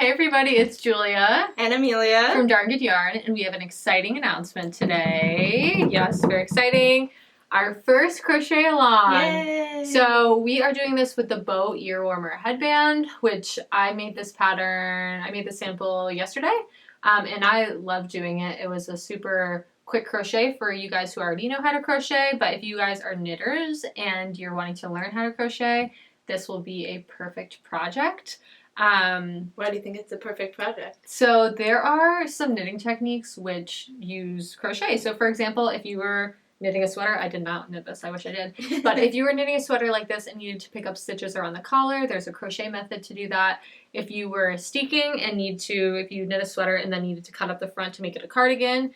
Hey everybody, it's Julia and Amelia from Darn Good Yarn, and we have an exciting announcement today. Yes, very exciting. Our first crochet-along. Yay! So we are doing this with the bow ear warmer headband, which I made this sample yesterday, and I love doing it. It was a super quick crochet for you guys who already know how to crochet, but if you guys are knitters and you're wanting to learn how to crochet, this will be a perfect project. Why do you think it's a perfect project? So there are some knitting techniques which use crochet. So for example, if you were knitting a sweater, I did not knit this, I wish I did, but if you were knitting a sweater like this and needed to pick up stitches around the collar, there's a crochet method to do that. If you were steeking and if you knit a sweater and then needed to cut up the front to make it a cardigan,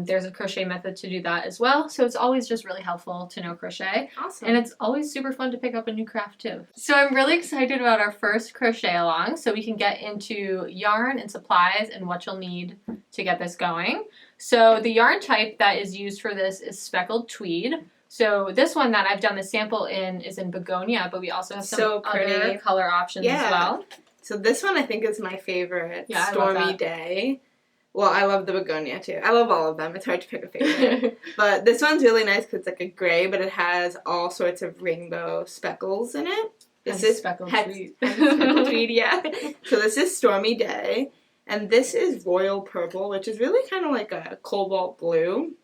there's a crochet method to do that as well. So it's always just really helpful to know crochet. Awesome. And it's always super fun to pick up a new craft too. So I'm really excited about our first crochet along, so we can get into yarn and supplies and what you'll need to get this going. So the yarn type that is used for this is speckled tweed. So this one that I've done the sample in is in begonia, but we also have some other color options as well. So this one I think is my favorite. Yeah, Stormy Day. Well, I love the begonia too. I love all of them. It's hard to pick a favorite. But this one's really nice because it's like a gray, but it has all sorts of rainbow speckles in it. This is speckled tweed. Speckled tweed, yeah. So this is Stormy Day. And this is royal purple, which is really kind of like a cobalt blue.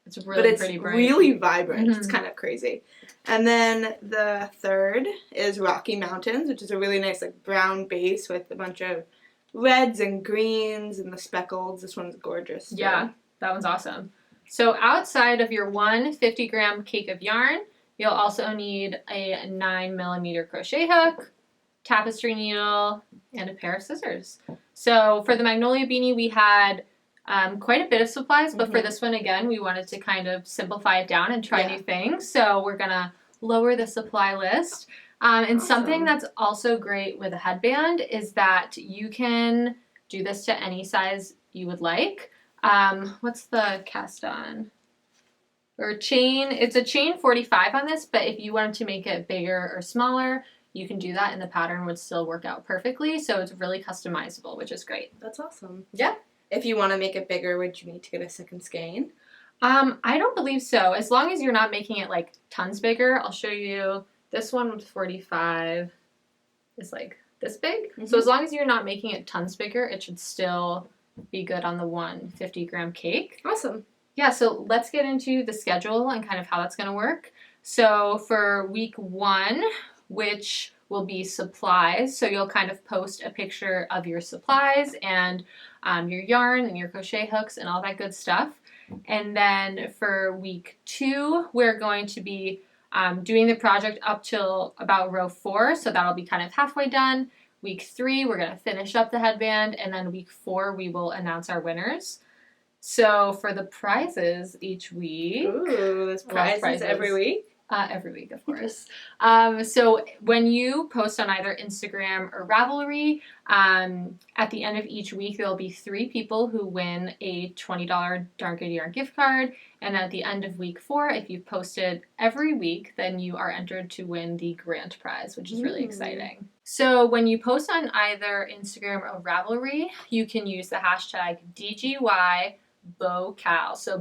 It's really pretty bright. But it's really vibrant. Mm-hmm. It's kind of crazy. And then the third is Rocky Mountains, which is a really nice like brown base with a bunch of reds and greens and the speckles. This one's gorgeous too. Yeah, that one's awesome. So outside of your 150-gram cake of yarn, you'll also need a 9mm crochet hook, tapestry needle, and a pair of scissors. So for the Magnolia Beanie, we had quite a bit of supplies, but for this one, again, we wanted to kind of simplify it down and try new things. So we're going to lower the supply list. And something that's also great with a headband is that you can do this to any size you would like. What's the cast on? Or chain, it's a chain 45 on this, but if you wanted to make it bigger or smaller, you can do that and the pattern would still work out perfectly. So it's really customizable, which is great. That's awesome. Yeah. If you want to make it bigger, would you need to get a second skein? I don't believe so. As long as you're not making it like tons bigger, I'll show you. This one with 45 is like this big. Mm-hmm. So as long as you're not making it tons bigger, it should still be good on the 150-gram cake. Awesome. Yeah, so let's get into the schedule and kind of how that's going to work. So for week 1, which will be supplies, so you'll kind of post a picture of your supplies and your yarn and your crochet hooks and all that good stuff. And then for week 2, we're going to be doing the project up till about row 4, so that'll be kind of halfway done. Week 3, we're going to finish up the headband, and then week 4, we will announce our winners. So for the prizes each week... Ooh, there's prizes every week? Every week, of course. So when you post on either Instagram or Ravelry, at the end of each week, there'll be 3 people who win a $20 Darn Good Yarn gift card. And at the end of week 4, if you've posted every week, then you are entered to win the grand prize, which is really exciting. So when you post on either Instagram or Ravelry, you can use the hashtag DGYBowcal. So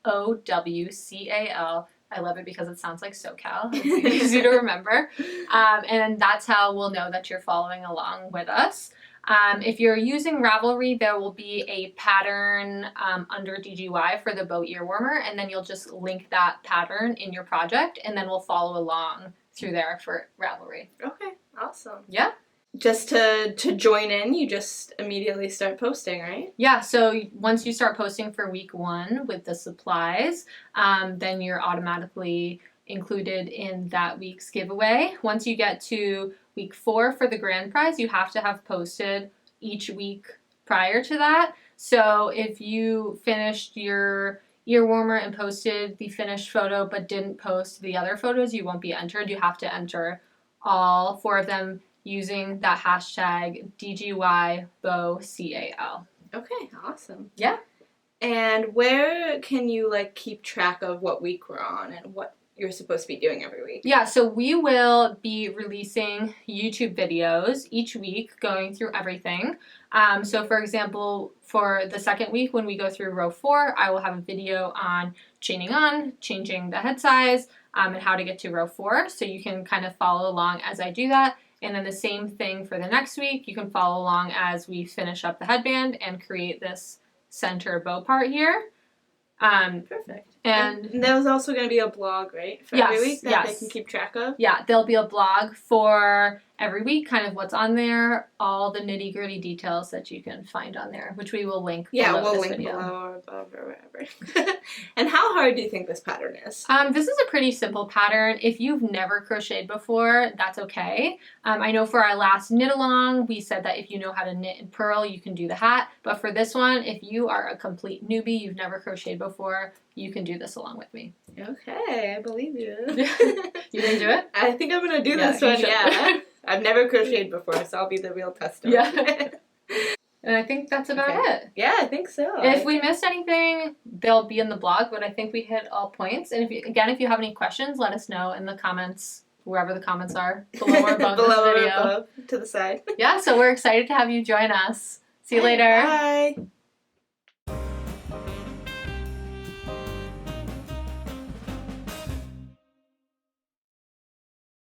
BOWCAL. I love it because it sounds like SoCal. It's easy to remember. And that's how we'll know that you're following along with us. If you're using Ravelry, there will be a pattern under DGY for the bow ear warmer, and then you'll just link that pattern in your project, and then we'll follow along through there for Ravelry. Okay, awesome. Yeah. Just to join in, you just immediately start posting, right? Yeah, so once you start posting for week 1 with the supplies, then you're automatically included in that week's giveaway. Once you get to week 4 for the grand prize, you have to have posted each week prior to that. So if you finished your ear warmer and posted the finished photo but didn't post the other photos, you won't be entered. You have to enter all 4 of them using that hashtag DGYBowCAL. Okay, awesome. Yeah. And where can you like keep track of what week we're on and what you're supposed to be doing every week. Yeah, so we will be releasing YouTube videos each week going through everything. So for example, for the second week when we go through row 4, I will have a video on chaining on, changing the head size, and how to get to row 4. So you can kind of follow along as I do that. And then the same thing for the next week. You can follow along as we finish up the headband and create this center bow part here. Perfect. And there was also going to be a blog, right? For every week that they can keep track of? Yeah, there'll be a blog for every week, kind of what's on there, all the nitty-gritty details that you can find on there, which we will link below we'll this link video. below or above or wherever. And how hard do you think this pattern is? This is a pretty simple pattern. If you've never crocheted before, that's okay. I know for our last knit-along, we said that if you know how to knit and purl, you can do the hat. But for this one, if you are a complete newbie, you've never crocheted before, you can do this along with me. Okay, I believe you. You gonna do it? I think I'm gonna do this one, yeah. I've never crocheted before, so I'll be the real tester. Yeah. And I think that's about it. Yeah, I think so. If we missed anything, they'll be in the blog, but I think we hit all points. And if you have any questions, let us know in the comments, wherever the comments are, below or above this video. Or above, to the side. Yeah, so we're excited to have you join us. See you later. Bye.